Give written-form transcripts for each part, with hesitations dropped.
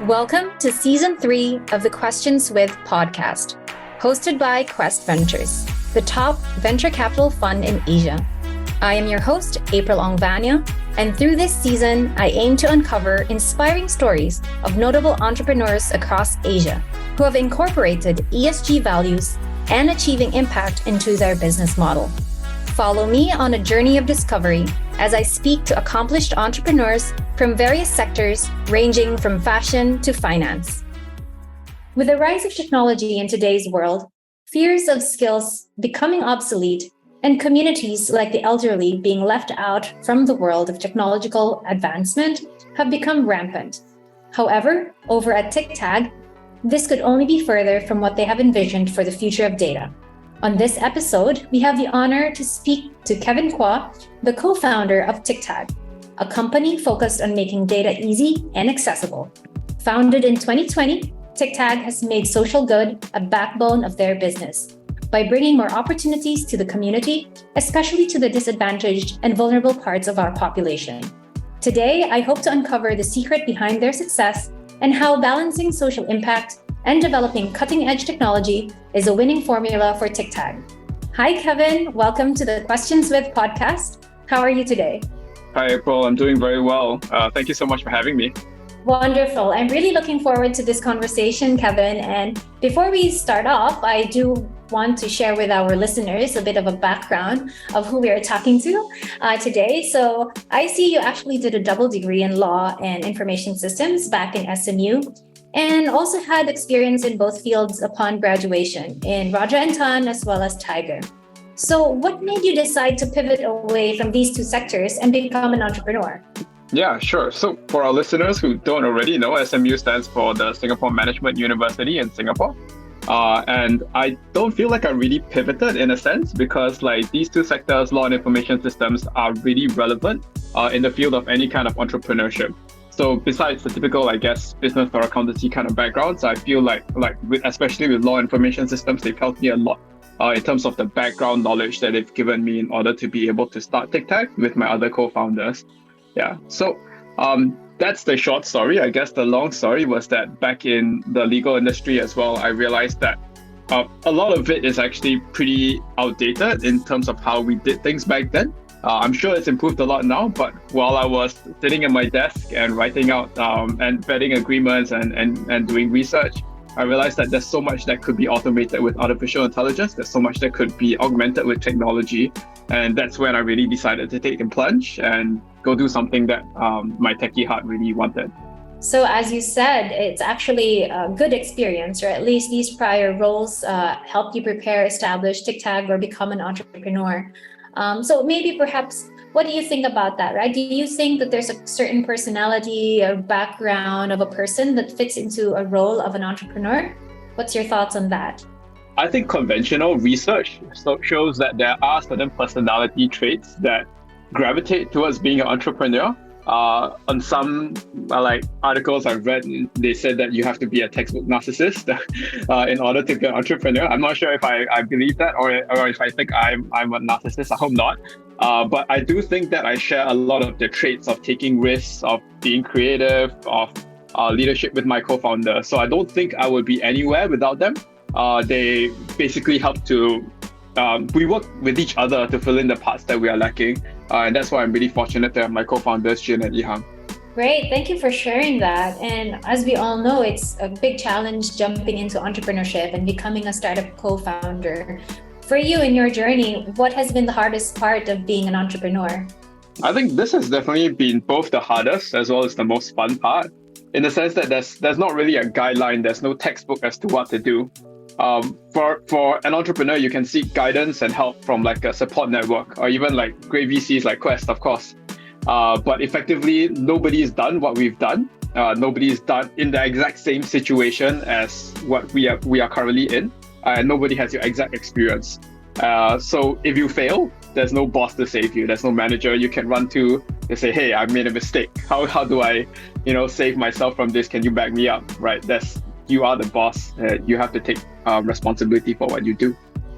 Welcome to Season 3 of the Questions With podcast, hosted by Quest Ventures, the top venture capital fund in Asia. I am your host, April Vano, and through this season, I aim to uncover inspiring stories of notable entrepreneurs across Asia who have incorporated ESG values and achieving impact into their business model. Follow me on a journey of discovery as I speak to accomplished entrepreneurs from various sectors ranging from fashion to finance. With the rise of technology in today's world, fears of skills becoming obsolete and communities like the elderly being left out from the world of technological advancement have become rampant. However, over at Tictag, this could only be further from what they have envisioned for the future of data. On this episode, we have the honor to speak to Kevin Quah, the co-founder of Tictag, a company focused on making data easy and accessible. Founded in 2020, Tictag has made social good a backbone of their business by bringing more opportunities to the community, especially to the disadvantaged and vulnerable parts of our population. Today, I hope to uncover the secret behind their success and how balancing social impact and developing cutting-edge technology is a winning formula for Tictag. Hi, Kevin. Welcome to the Questions With podcast. How are you today? Hi, April. I'm doing very well. Thank you so much for having me. Wonderful. I'm really looking forward to this conversation, Kevin. And before we start off, I do want to share with our listeners a bit of a background of who we are talking to today. So I see you actually did a double degree in law and information systems back in SMU, and also had experience in both fields upon graduation in Raja and Tan as well as Tiger. So what made you decide to pivot away from these two sectors and become an entrepreneur? Yeah, sure. So for our listeners who don't already know, SMU stands for the Singapore Management University in Singapore. And I don't feel like I really pivoted in a sense because these two sectors, law and information systems, are really relevant in the field of any kind of entrepreneurship. So besides the typical, business or accountancy kind of backgrounds, I feel especially with law information systems, they've helped me a lot in terms of the background knowledge that they've given me in order to be able to start Tictag with my other co-founders. Yeah, so that's the short story. I guess the long story was that back in the legal industry as well, I realized that a lot of it is actually pretty outdated in terms of how we did things back then. I'm sure it's improved a lot now, but while I was sitting at my desk and writing out and vetting agreements and doing research, I realized that there's so much that could be automated with artificial intelligence. There's so much that could be augmented with technology. And that's when I really decided to take the plunge and go do something that my techie heart really wanted. So as you said, it's actually a good experience, or at least these prior roles helped you prepare, establish Tictag, or become an entrepreneur. So maybe perhaps, what do you think about that, right? Do you think that there's a certain personality or background of a person that fits into a role of an entrepreneur? What's your thoughts on that? I think conventional research shows that there are certain personality traits that gravitate towards being an entrepreneur. On some articles I've read, they said that you have to be a textbook narcissist in order to be an entrepreneur. I'm not sure if I believe that or if I think I'm a narcissist. I hope not. But I do think that I share a lot of the traits of taking risks, of being creative, of leadership with my co-founder. So I don't think I would be anywhere without them. They basically help to we work with each other to fill in the parts that we are lacking. And that's why I'm really fortunate to have my co-founders, Jin and Ihang. Great. Thank you for sharing that. And as we all know, it's a big challenge jumping into entrepreneurship and becoming a startup co-founder. For you in your journey, what has been the hardest part of being an entrepreneur? I think this has definitely been both the hardest as well as the most fun part, in the sense that there's not really a guideline, there's no textbook as to what to do. For an entrepreneur, you can seek guidance and help from a support network, or even great VCs like Quest, of course. But effectively, nobody's done what we've done. Nobody's done in the exact same situation as what we are currently in. And nobody has your exact experience. So if you fail, there's no boss to save you. There's no manager you can run to. They say, hey, I made a mistake. How do I, save myself from this? Can you back me up? Right? You are the boss. You have to take responsibility for what you do.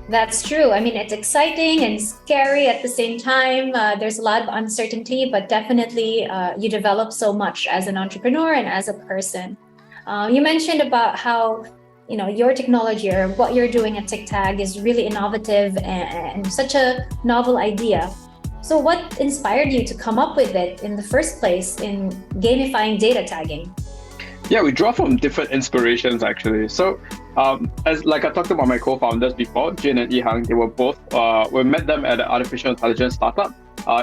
That's true. I mean, it's exciting and scary at the same time. There's a lot of uncertainty, but definitely you develop so much as an entrepreneur and as a person. You mentioned about how your technology or what you're doing at Tictag is really innovative and such a novel idea. So what inspired you to come up with it in the first place in gamifying data tagging? Yeah, we draw from different inspirations actually. So, as like I talked about my co-founders before, Jin and Ihang, they were both we met them at an artificial intelligence startup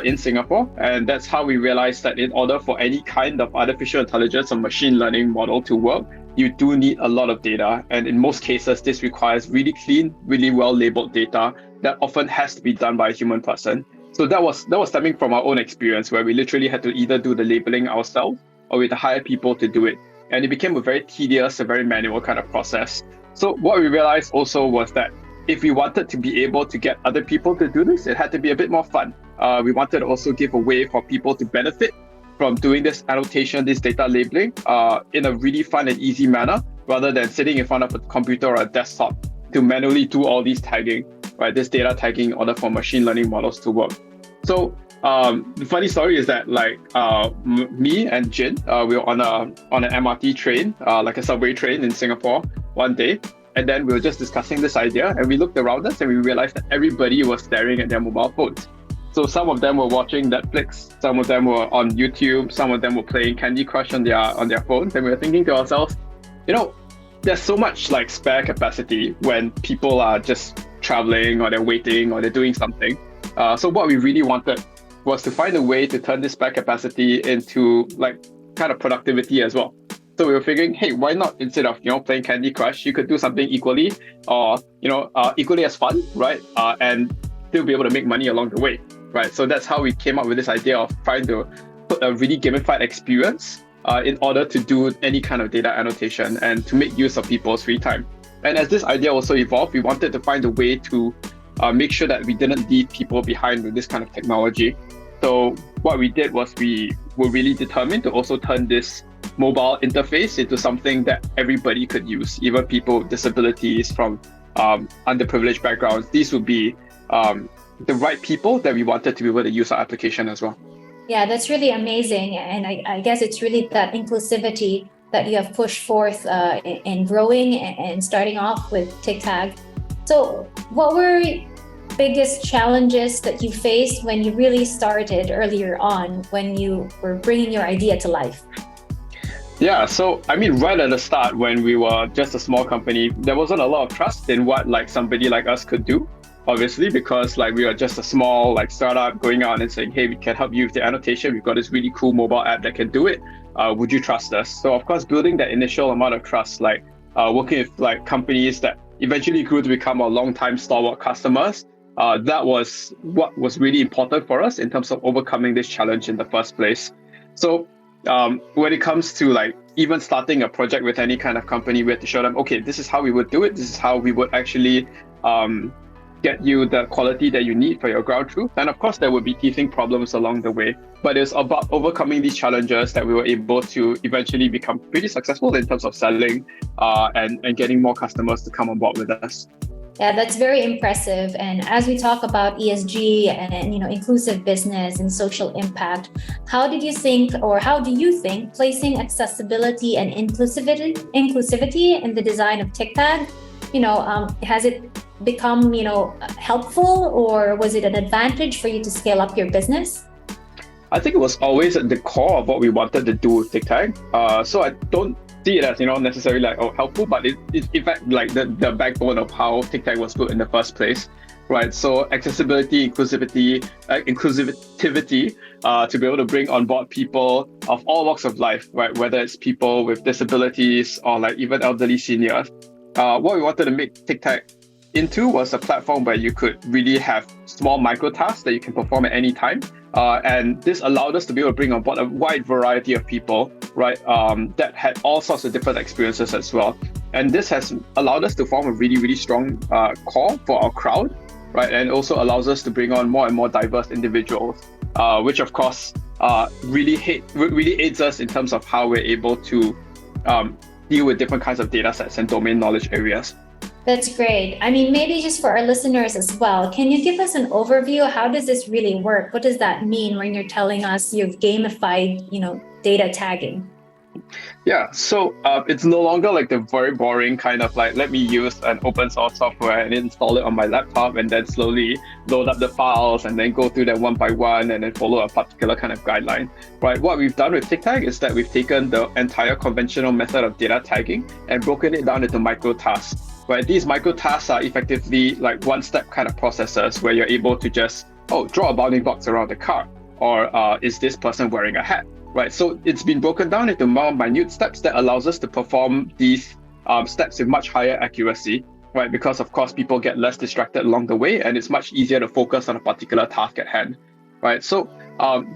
in Singapore, and that's how we realized that in order for any kind of artificial intelligence or machine learning model to work, you do need a lot of data, and in most cases, this requires really clean, really well labeled data that often has to be done by a human person. So that was stemming from our own experience, where we literally had to either do the labeling ourselves or we had to hire people to do it. And it became a very tedious, a very manual kind of process. So what we realized also was that if we wanted to be able to get other people to do this, it had to be a bit more fun. We wanted to also give a way for people to benefit from doing this annotation, this data labeling in a really fun and easy manner, rather than sitting in front of a computer or a desktop to manually do all these tagging, right? This data tagging in order for machine learning models to work. So the funny story is that me and Jin, we were on an MRT train, like a subway train in Singapore one day, and then we were just discussing this idea, and we looked around us and we realized that everybody was staring at their mobile phones. So some of them were watching Netflix, some of them were on YouTube, some of them were playing Candy Crush on their phones, and we were thinking to ourselves, there's so much like spare capacity when people are just traveling or they're waiting or they're doing something. So what we really wanted was to find a way to turn this spare capacity into like kind of productivity as well. So we were figuring, hey, why not instead of playing Candy Crush, you could do something equally or equally as fun, right? And still be able to make money along the way, right? So that's how we came up with this idea of trying to put a really gamified experience in order to do any kind of data annotation and to make use of people's free time. And as this idea also evolved, we wanted to find a way to make sure that we didn't leave people behind with this kind of technology. So what we did was we were really determined to also turn this mobile interface into something that everybody could use, even people with disabilities from underprivileged backgrounds. These would be the right people that we wanted to be able to use our application as well. Yeah, that's really amazing. And I guess it's really that inclusivity that you have pushed forth in growing and starting off with Tictag. So what were biggest challenges that you faced when you really started earlier on, when you were bringing your idea to life? Yeah, so I mean, right at the start, when we were just a small company, there wasn't a lot of trust in what like somebody like us could do, obviously, because like we are just a small like startup going out and saying, hey, we can help you with the annotation. We've got this really cool mobile app that can do it. Would you trust us? So of course, building that initial amount of trust, like working with like companies that eventually grew to become our long-time stalwart customers, that was what was really important for us in terms of overcoming this challenge in the first place. So when it comes to like even starting a project with any kind of company, we had to show them, okay, this is how we would do it. This is how we would actually get you the quality that you need for your ground truth. And of course, there would be teething problems along the way. But it's about overcoming these challenges that we were able to eventually become pretty successful in terms of selling and getting more customers to come on board with us. Yeah, that's very impressive. And as we talk about ESG and inclusive business and social impact, how do you think placing accessibility and inclusivity in the design of Tictag, has it become helpful, or was it an advantage for you to scale up your business? I think it was always at the core of what we wanted to do with Tictag. So I don't see it as necessarily like helpful, but it's in fact like the backbone of how Tictag was built in the first place, right? So accessibility, inclusivity to be able to bring on board people of all walks of life, right? Whether it's people with disabilities or like even elderly seniors. What we wanted to make Tictag into was a platform where you could really have small micro tasks that you can perform at any time. And this allowed us to be able to bring on board a wide variety of people, right, that had all sorts of different experiences as well. And this has allowed us to form a really, really strong core for our crowd, right? And also allows us to bring on more and more diverse individuals, which of course really aids us in terms of how we're able to deal with different kinds of data sets and domain knowledge areas. That's great. I mean, maybe just for our listeners as well, can you give us an overview? How does this really work? What does that mean when you're telling us you've gamified, data tagging? Yeah, so it's no longer like the very boring kind of like, let me use an open source software and install it on my laptop and then slowly load up the files and then go through them one by one and then follow a particular kind of guideline, right? What we've done with Tictag is that we've taken the entire conventional method of data tagging and broken it down into micro tasks, right? These micro tasks are effectively like one-step kind of processes where you're able to just, oh, draw a bounding box around the car, or is this person wearing a hat? Right, so it's been broken down into more minute steps that allows us to perform these steps with much higher accuracy, right? Because of course people get less distracted along the way, and it's much easier to focus on a particular task at hand, right? So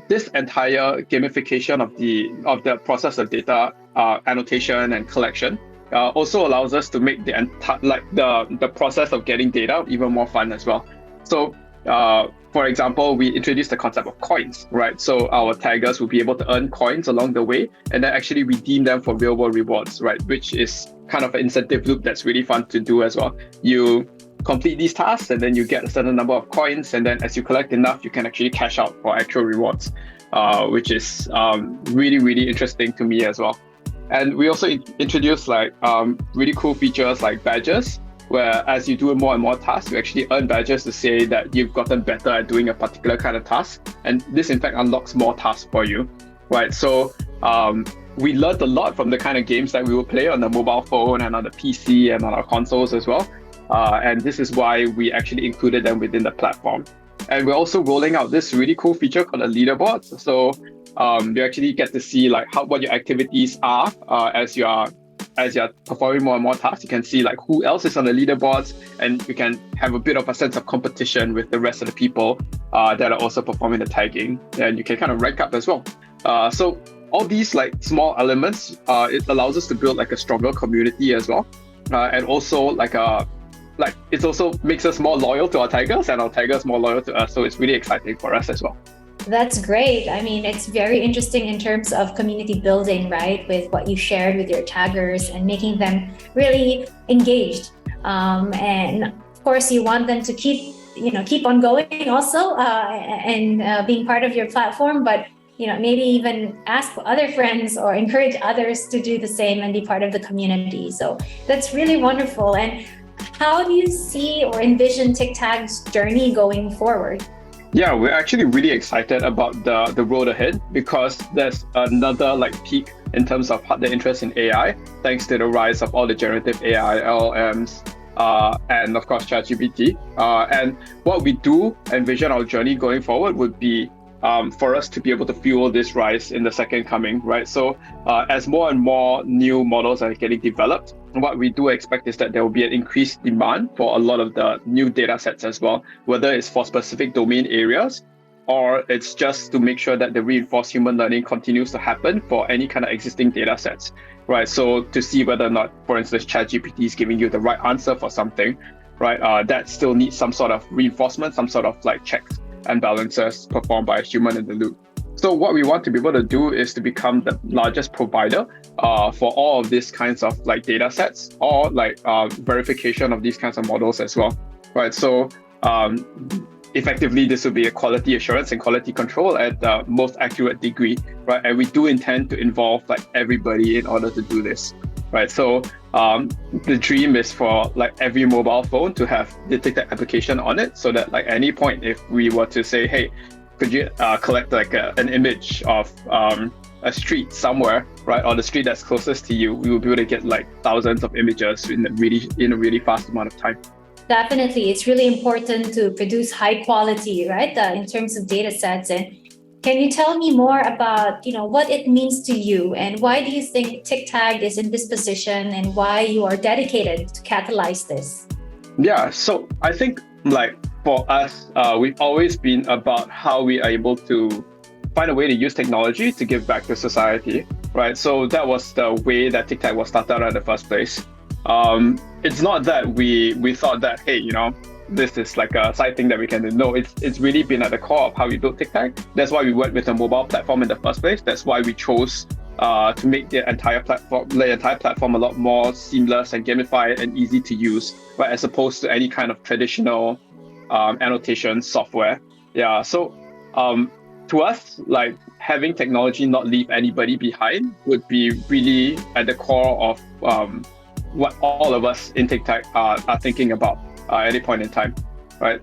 this entire gamification of the process of data annotation and collection also allows us to make the process of getting data even more fun as well. So for example, we introduced the concept of coins, right? So our taggers will be able to earn coins along the way and then actually redeem them for real world rewards, right? Which is kind of an incentive loop that's really fun to do as well. You complete these tasks and then you get a certain number of coins, and then as you collect enough, you can actually cash out for actual rewards, which is really, really interesting to me as well. And we also introduced like really cool features like badges, where as you do more and more tasks, you actually earn badges to say that you've gotten better at doing a particular kind of task. And this in fact unlocks more tasks for you, right? So we learned a lot from the kind of games that we will play on the mobile phone and on the PC and on our consoles as well. And this is why we actually included them within the platform. And we're also rolling out this really cool feature called a leaderboard. So you actually get to see like what your activities are as you're performing more and more tasks. You can see like who else is on the leaderboards, and you can have a bit of a sense of competition with the rest of the people that are also performing the tagging, and you can kind of rank up as well. So all these like small elements, it allows us to build like a stronger community as well, and also it also makes us more loyal to our taggers and our taggers more loyal to us. So it's really exciting for us as well. That's great. I mean, it's very interesting in terms of community building, right? With what you shared with your taggers and making them really engaged. And of course, you want them to keep on going also and being part of your platform, but maybe even ask other friends or encourage others to do the same and be part of the community. So that's really wonderful. And how do you see or envision Tictag's journey going forward? Yeah, we're actually really excited about the road ahead, because there's another like peak in terms of the interest in AI, thanks to the rise of all the generative AI, LLMs, and of course ChatGPT. And what we do envision our journey going forward would be for us to be able to fuel this rise in the second coming, right? So as more and more new models are getting developed, what we do expect is that there will be an increased demand for a lot of the new data sets as well, whether it's for specific domain areas or it's just to make sure that the reinforced human learning continues to happen for any kind of existing data sets, right? So to see whether or not, for instance, ChatGPT is giving you the right answer for something, right? That still needs some sort of reinforcement, some sort of like checks and balances performed by a human in the loop. So what we want to be able to do is to become the largest provider for all of these kinds of like data sets, or like verification of these kinds of models as well, right? So effectively, this will be a quality assurance and quality control at the most accurate degree, right? And we do intend to involve like everybody in order to do this, right? So the dream is for like every mobile phone to have the Tictag application on it, so that like any point, if we were to say, hey, could you collect like an image of a street somewhere, right, or the street that's closest to you, we will be able to get like thousands of images in a really fast amount of time. Definitely, it's really important to produce high quality, right, in terms of data sets. And can you tell me more about what it means to you, and why do you think Tictag is in this position, and why you are dedicated to catalyze this? Yeah, so I think like for us, we've always been about how we are able to find a way to use technology to give back to society, right? So that was the way that Tictag was started in the first place. It's not that we thought that, hey, this is like a side thing that we can do. No, it's really been at the core of how we built Tictag. That's why we went with a mobile platform in the first place. That's why we chose to make the entire platform a lot more seamless and gamified and easy to use, right? As opposed to any kind of traditional annotation software. Yeah. So to us, like having technology not leave anybody behind would be really at the core of what all of us in Tictag are thinking about at any point in time, right?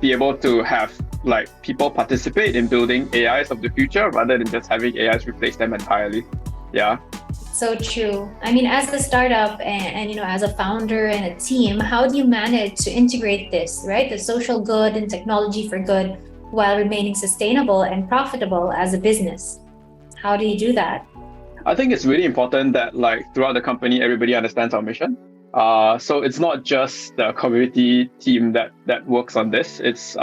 Be able to have like people participate in building AIs of the future rather than just having AIs replace them entirely. Yeah. So true. I mean, as a startup and as a founder and a team, how do you manage to integrate this, right? The social good and technology for good while remaining sustainable and profitable as a business? How do you do that? I think it's really important that like throughout the company, everybody understands our mission. So it's not just the community team that works on this. It's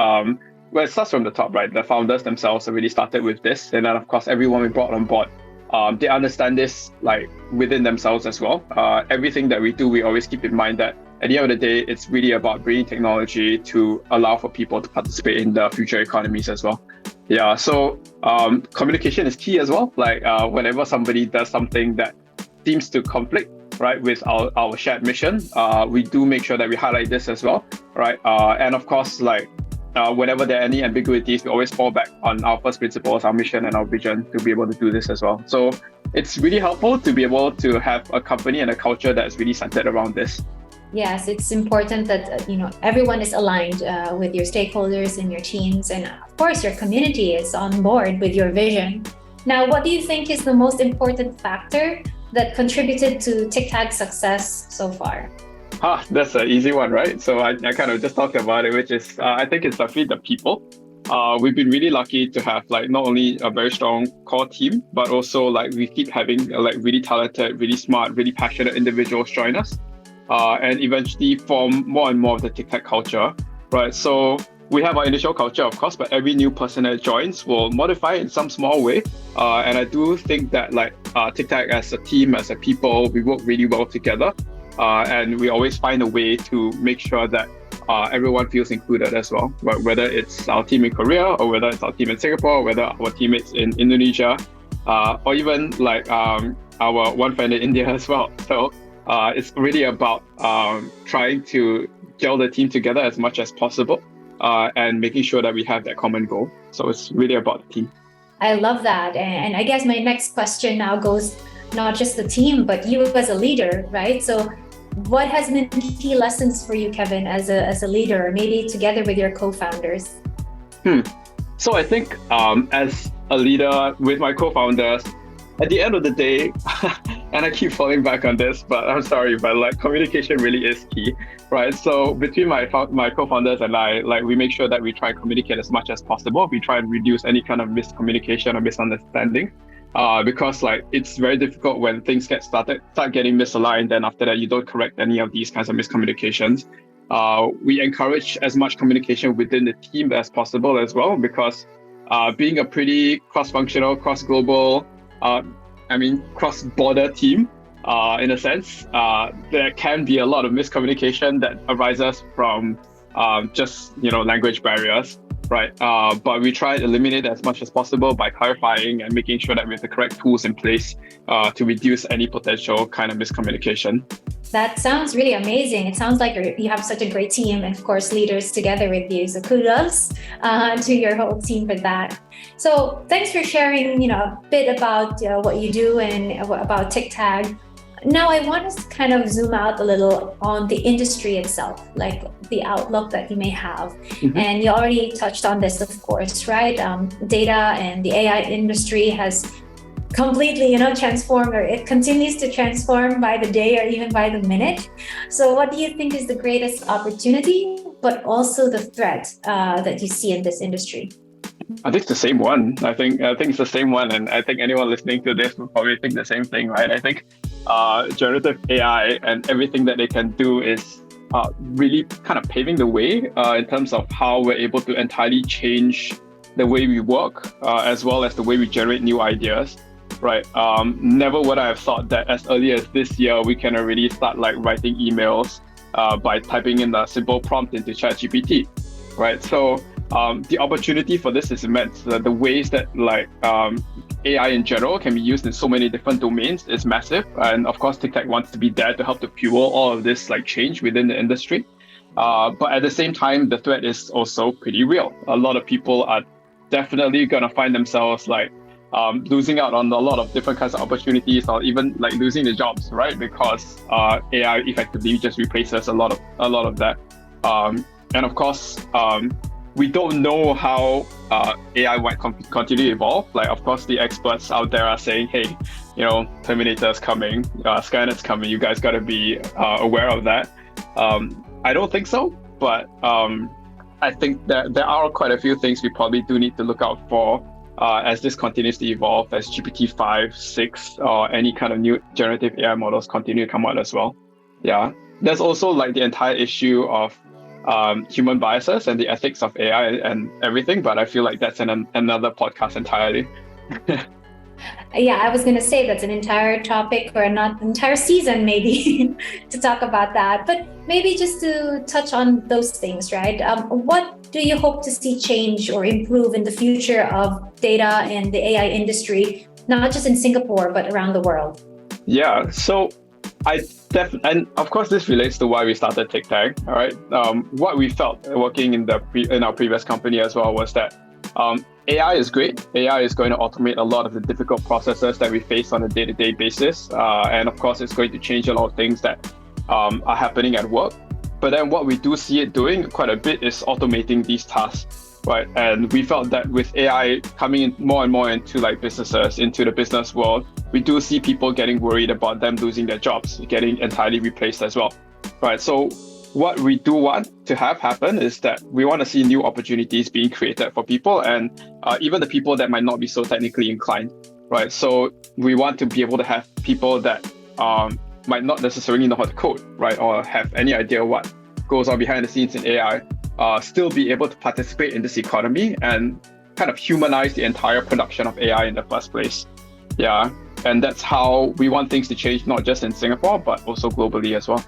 well, it starts from the top, right? The founders themselves already started with this, and then of course everyone we brought on board, they understand this like within themselves as well. Everything that we do, we always keep in mind that at the end of the day, it's really about bringing technology to allow for people to participate in the future economies as well. Yeah, so communication is key as well. Like whenever somebody does something that seems to conflict, right, with our shared mission, we do make sure that we highlight this as well, right? And of course, like whenever there are any ambiguities, we always fall back on our first principles, our mission and our vision to be able to do this as well. So it's really helpful to be able to have a company and a culture that's really centered around this. Yes, it's important that everyone is aligned with your stakeholders and your teams, and of course your community is on board with your vision. Now, what do you think is the most important factor that contributed to Tictag's success so far? That's an easy one, right? So I kind of just talked about it, which is I think it's definitely the people. We've been really lucky to have like not only a very strong core team, but also like we keep having like really talented, really smart, really passionate individuals join us, and eventually form more and more of the Tictag culture, right? So we have our initial culture, of course, but every new person that joins will modify it in some small way. And I do think that like Tictag as a team, as a people, we work really well together. And we always find a way to make sure that everyone feels included as well, right? Whether it's our team in Korea or whether it's our team in Singapore, whether our teammates in Indonesia, or even like our one friend in India as well. So it's really about trying to gel the team together as much as possible and making sure that we have that common goal. So it's really about the team. I love that. And I guess my next question now goes not just the team, but you as a leader, right? So what has been key lessons for you, Kevin, as a leader, maybe together with your co-founders? So I think as a leader with my co-founders, at the end of the day, and I keep falling back on this, but I'm sorry, but like communication really is key, right? So between my co-founders and I, like we make sure that we try and communicate as much as possible. We try and reduce any kind of miscommunication or misunderstanding. Because like it's very difficult when things start getting misaligned, and after that you don't correct any of these kinds of miscommunications. We encourage as much communication within the team as possible as well, because being a pretty cross-functional, cross-global, cross-border team, in a sense, there can be a lot of miscommunication that arises from just language barriers. Right, but we try to eliminate as much as possible by clarifying and making sure that we have the correct tools in place to reduce any potential kind of miscommunication. That sounds really amazing. It sounds like you have such a great team and of course leaders together with you. So kudos to your whole team for that. So thanks for sharing a bit about what you do and about Tictag. Now I want us to kind of zoom out a little on the industry itself, like the outlook that you may have. Mm-hmm. And you already touched on this, of course, right? Data and the AI industry has completely, transformed, or it continues to transform by the day or even by the minute. So what do you think is the greatest opportunity, but also the threat that you see in this industry? I think it's the same one. I think it's the same one. And I think anyone listening to this will probably think the same thing, right? I think generative AI and everything that they can do is really kind of paving the way in terms of how we're able to entirely change the way we work, as well as the way we generate new ideas, right? Never would I have thought that as early as this year, we can already start like writing emails by typing in a simple prompt into ChatGPT, right? So the opportunity for this is immense. The ways that like AI in general can be used in so many different domains is massive. And of course, Tictag wants to be there to help to fuel all of this like change within the industry. But at the same time, the threat is also pretty real. A lot of people are definitely gonna find themselves like losing out on a lot of different kinds of opportunities, or even like losing their jobs, right? Because AI effectively just replaces a lot of that. And of course, we don't know how AI might continue to evolve. Like, of course, the experts out there are saying, hey, Terminator's coming, Skynet's coming. You guys got to be aware of that. I don't think so, but I think that there are quite a few things we probably do need to look out for as this continues to evolve, as GPT-5, 6, or any kind of new generative AI models continue to come out as well. Yeah. There's also like the entire issue of human biases and the ethics of AI and everything, but I feel like that's another podcast entirely. Yeah, I was going to say that's an entire topic or not entire season maybe to talk about that. But maybe just to touch on those things, right? What do you hope to see change or improve in the future of data and the AI industry, not just in Singapore, but around the world? Yeah, so and of course this relates to why we started Tictag. All right, what we felt working in our previous company as well was that AI is great. AI is going to automate a lot of the difficult processes that we face on a day-to-day basis, and of course it's going to change a lot of things that are happening at work. But then what we do see it doing quite a bit is automating these tasks, right? And we felt that with AI coming in more and more into like businesses, into the business world, we do see people getting worried about them losing their jobs, getting entirely replaced as well, right? So what we do want to have happen is that we want to see new opportunities being created for people, and even the people that might not be so technically inclined, right? So we want to be able to have people that might not necessarily know how to code, right? Or have any idea what goes on behind the scenes in AI, still be able to participate in this economy and kind of humanize the entire production of AI in the first place. Yeah. And that's how we want things to change, not just in Singapore, but also globally as well.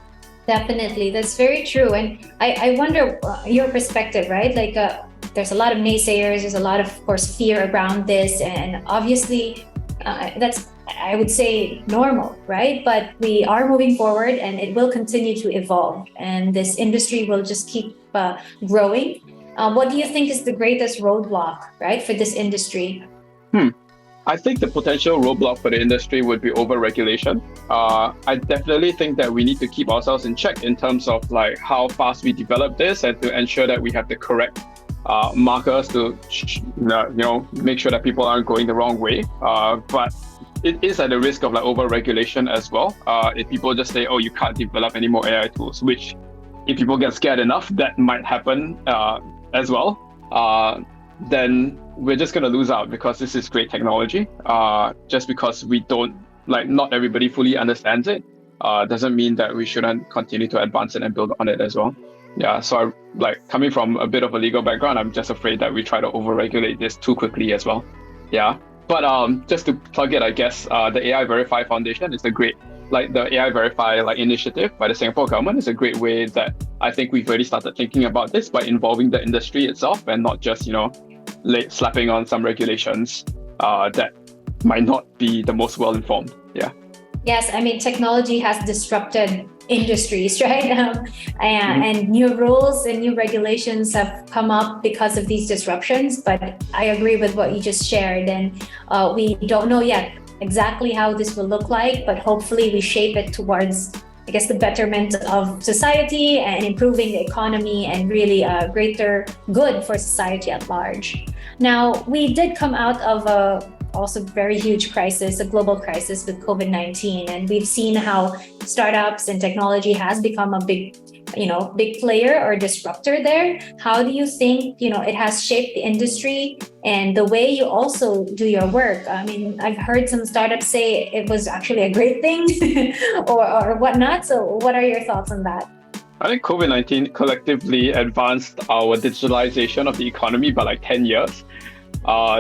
Definitely, that's very true. And I wonder your perspective, right? Like there's a lot of naysayers, there's a lot of course, fear around this. And obviously, that's, I would say, normal, right? But we are moving forward and it will continue to evolve. And this industry will just keep growing. What do you think is the greatest roadblock, right, for this industry? I think the potential roadblock for the industry would be over-regulation. I definitely think that we need to keep ourselves in check in terms of like how fast we develop this and to ensure that we have the correct markers to make sure that people aren't going the wrong way. But it is at the risk of like over-regulation as well. If people just say, oh, you can't develop any more AI tools, which if people get scared enough, that might happen as well. Then we're just going to lose out because this is great technology. Just because we don't, like, not everybody fully understands it, doesn't mean that we shouldn't continue to advance it and build on it as well. Yeah, so coming from a bit of a legal background, I'm just afraid that we try to over-regulate this too quickly as well. Yeah, but just to plug it, I guess, the AI Verify Foundation is the AI Verify initiative by the Singapore government is a great way that I think we've already started thinking about this by involving the industry itself and not just, slapping on some regulations that might not be the most well-informed. Yeah. Yes, I mean, technology has disrupted industries, right? And new rules and new regulations have come up because of these disruptions. But I agree with what you just shared. And we don't know yet exactly how this will look like, but hopefully we shape it towards, I guess, the betterment of society and improving the economy and really a greater good for society at large. Now, we did come out of a also very huge crisis, a global crisis with COVID-19, and we've seen how startups and technology has become a big player or disruptor there. How do you think, it has shaped the industry and the way you also do your work? I mean, I've heard some startups say it was actually a great thing or whatnot. So what are your thoughts on that? I think COVID-19 collectively advanced our digitalization of the economy by 10 years,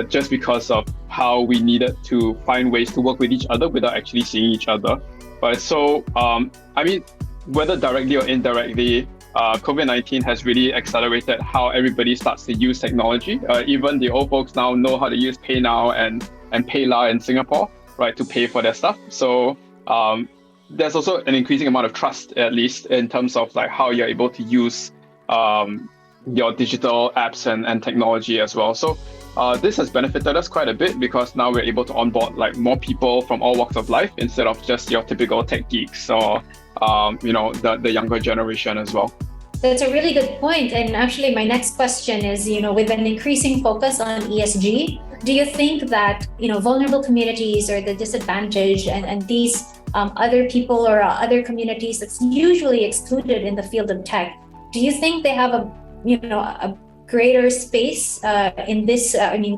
just because of how we needed to find ways to work with each other without actually seeing each other. But so, I mean, whether directly or indirectly, COVID-19 has really accelerated how everybody starts to use technology. Even the old folks now know how to use PayNow and PayLah in Singapore, right, to pay for their stuff. So there's also an increasing amount of trust, at least in terms of how you're able to use your digital apps and technology as well. So this has benefited us quite a bit because now we're able to onboard like more people from all walks of life instead of just your typical tech geeks or the younger generation as well. That's a really good point. And actually, my next question is, with an increasing focus on ESG, do you think that, vulnerable communities or the disadvantaged and these other people or other communities that's usually excluded in the field of tech, do you think they have a greater space in this,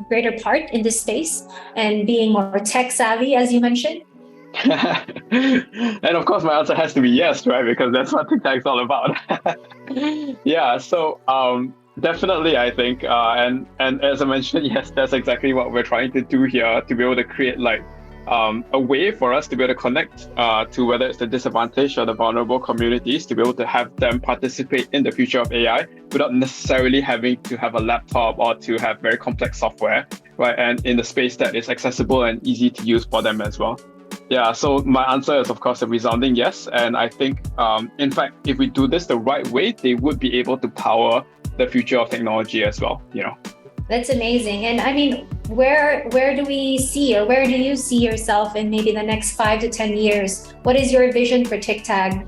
greater part in this space and being more tech savvy, as you mentioned? And of course, my answer has to be yes, right? Because that's what Tictag is all about. Yeah, so definitely, I think, and as I mentioned, yes, that's exactly what we're trying to do here to be able to create like a way for us to be able to connect to whether it's the disadvantaged or the vulnerable communities, to be able to have them participate in the future of AI without necessarily having to have a laptop or to have very complex software, right? And in the space that is accessible and easy to use for them as well. Yeah, so my answer is, of course, a resounding yes. And I think, in fact, if we do this the right way, they would be able to power the future of technology as well, That's amazing. And I mean, where do we see, or where do you see yourself in maybe the next 5 to 10 years? What is your vision for Tictag?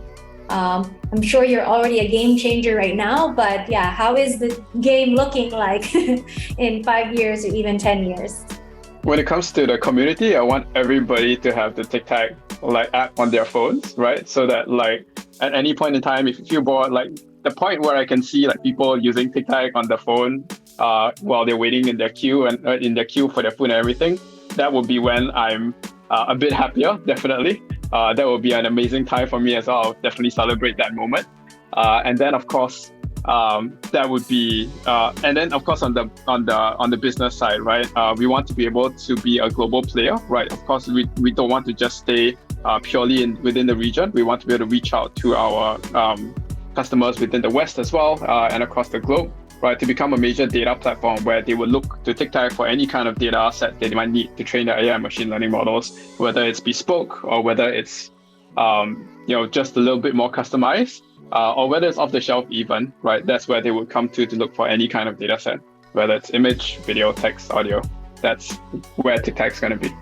I'm sure you're already a game changer right now, but yeah, how is the game looking like in 5 years or even 10 years? When it comes to the community, I want everybody to have the Tictag like app on their phones, right? So that like at any point in time, if you feel bored, like the point where I can see like people using Tictag on the phone while they're waiting in their queue and in their queue for their food and everything, that will be when I'm a bit happier, definitely. That will be an amazing time for me as well. I'll definitely celebrate that moment. And then of course, that would be and then of course on the business side, right, we want to be able to be a global player, right? Of course, we don't want to just stay purely within the region. We want to be able to reach out to our customers within the West as well, and across the globe, right, to become a major data platform where they would look to Tictag for any kind of data set they might need to train their AI machine learning models, whether it's bespoke or whether it's just a little bit more customized. Or whether it's off the shelf even, right? That's where they would come to look for any kind of data set, whether it's image, video, text, audio. That's where Tictag's going to be.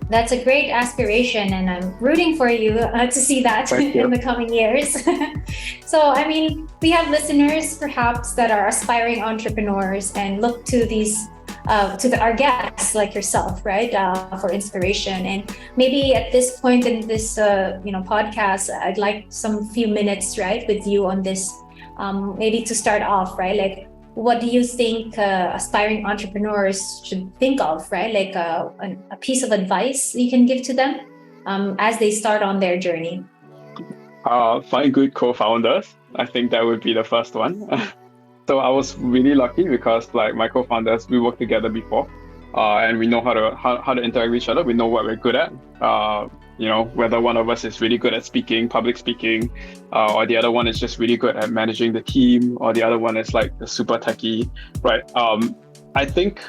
That's a great aspiration, and I'm rooting for you to see that in the coming years. So, I mean, we have listeners perhaps that are aspiring entrepreneurs and look to these our guests like yourself, right, for inspiration. And maybe at this point in this, podcast, I'd like some few minutes, right, with you on this. Maybe to start off, right, like, what do you think aspiring entrepreneurs should think of, right? Like a piece of advice you can give to them as they start on their journey. Find good co-founders. I think that would be the first one. So I was really lucky because like my co-founders, we worked together before, and we know how to interact with each other. We know what we're good at. Whether one of us is really good at public speaking, or the other one is just really good at managing the team, or the other one is like the super techie, right? I think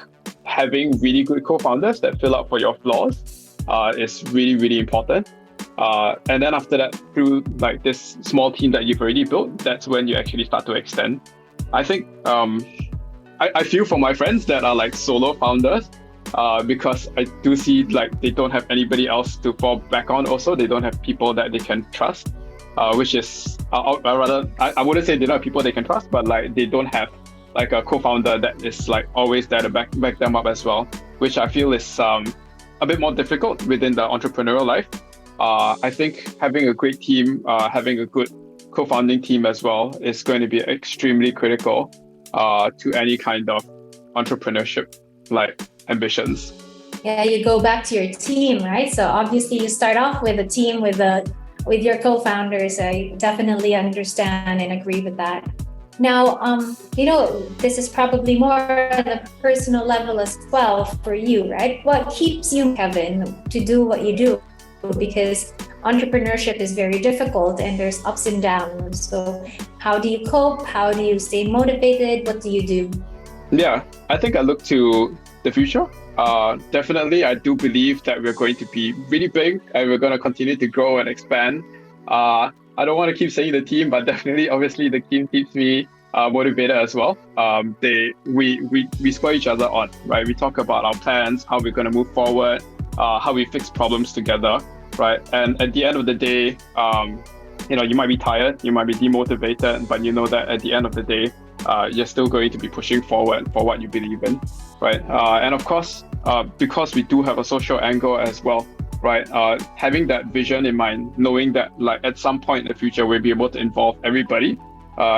having really good co-founders that fill up for your flaws is really, really important. And then after that, through like this small team that you've already built, that's when you actually start to extend. I think I feel for my friends that are like solo founders, because I do see like they don't have anybody else to fall back on. Also, they don't have people that they can trust, which is I wouldn't say they don't have people they can trust, but like they don't have like a co-founder that is like always there to back them up as well, which I feel is a bit more difficult within the entrepreneurial life. I think having a great team, having a good co-founding team as well is going to be extremely critical to any kind of entrepreneurship like ambitions. Yeah, you go back to your team, right? So obviously you start off with a team with your co-founders. I definitely understand and agree with that. Now, this is probably more on a personal level as well for you, right? What keeps you, Kevin, to do what you do? Because entrepreneurship is very difficult and there's ups and downs. So how do you cope? How do you stay motivated? What do you do? Yeah, I think I look to the future. Definitely, I do believe that we're going to be really big and we're going to continue to grow and expand. I don't want to keep saying the team, but definitely, obviously, the team keeps me motivated as well. We spur each other on, right? We talk about our plans, how we're going to move forward, how we fix problems together, right? And at the end of the day, you might be tired, you might be demotivated, but you know that at the end of the day, you're still going to be pushing forward for what you believe in, right? And of course, because we do have a social angle as well, right? Having that vision in mind, knowing that like at some point in the future, we'll be able to involve everybody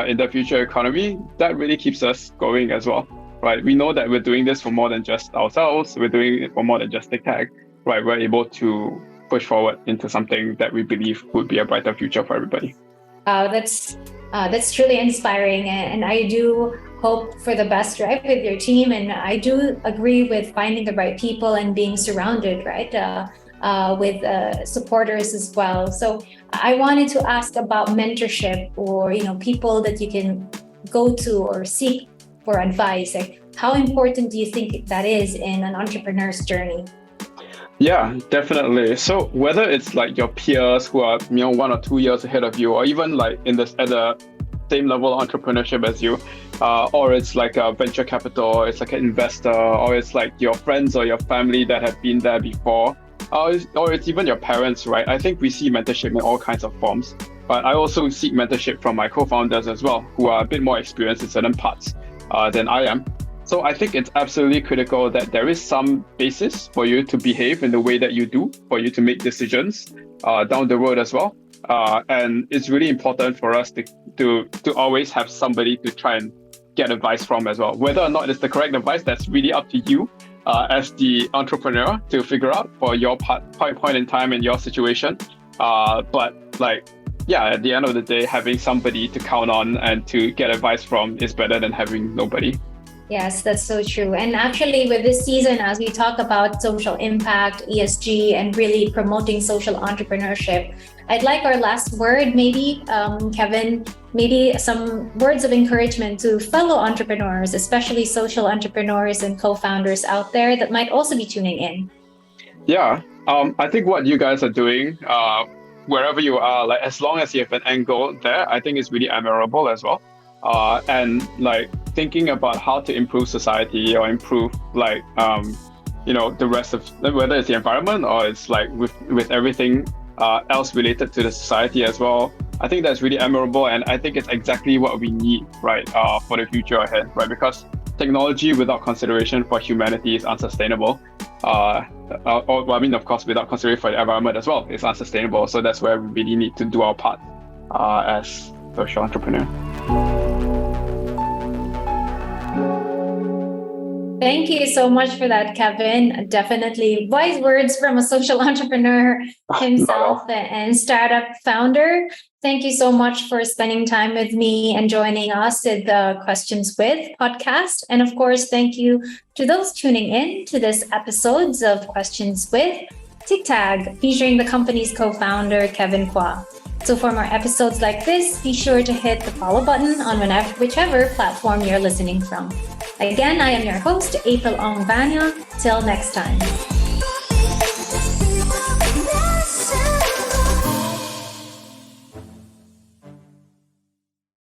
in the future economy, that really keeps us going as well, right? We know that we're doing this for more than just ourselves. We're doing it for more than just Tictag, right? We're able to push forward into something that we believe would be a brighter future for everybody. That's truly inspiring, and I do hope for the best, right, with your team. And I do agree with finding the right people and being surrounded, right, with supporters as well. So I wanted to ask about mentorship, or people that you can go to or seek for advice. Like, how important do you think that is in an entrepreneur's journey? Yeah, definitely. So whether it's like your peers who are 1 or 2 years ahead of you, or even like at the same level of entrepreneurship as you, or it's like a venture capital, or it's like an investor, or it's like your friends or your family that have been there before, or it's even your parents, right? I think we see mentorship in all kinds of forms, but I also seek mentorship from my co-founders as well, who are a bit more experienced in certain parts than I am. So I think it's absolutely critical that there is some basis for you to behave in the way that you do, for you to make decisions down the road as well. And it's really important for us to always have somebody to try and get advice from as well. Whether or not it's the correct advice, that's really up to you as the entrepreneur to figure out for your point in time in your situation. But at the end of the day, having somebody to count on and to get advice from is better than having nobody. Yes, that's so true. And actually, with this season, as we talk about social impact, ESG, and really promoting social entrepreneurship, I'd like our last word, maybe, Kevin, maybe some words of encouragement to fellow entrepreneurs, especially social entrepreneurs and co-founders out there that might also be tuning in. Yeah, I think what you guys are doing, wherever you are, like as long as you have an angle there, I think it's really admirable as well. And thinking about how to improve society or improve the rest of, whether it's the environment or it's like with everything else related to the society as well. I think that's really admirable, and I think it's exactly what we need, right, for the future ahead, right? Because technology without consideration for humanity is unsustainable. Of course, without consideration for the environment as well, it's unsustainable. So that's where we really need to do our part as social entrepreneurs. Thank you so much for that, Kevin. Definitely wise words from a social entrepreneur himself and startup founder. Thank you so much for spending time with me and joining us at the Questions With podcast. And of course, thank you to those tuning in to this episodes of Questions With Tictag, featuring the company's co-founder, Kevin Quah. So for more episodes like this, be sure to hit the follow button on whichever platform you're listening from. Again, I am your host, April Ong Vano. Till next time.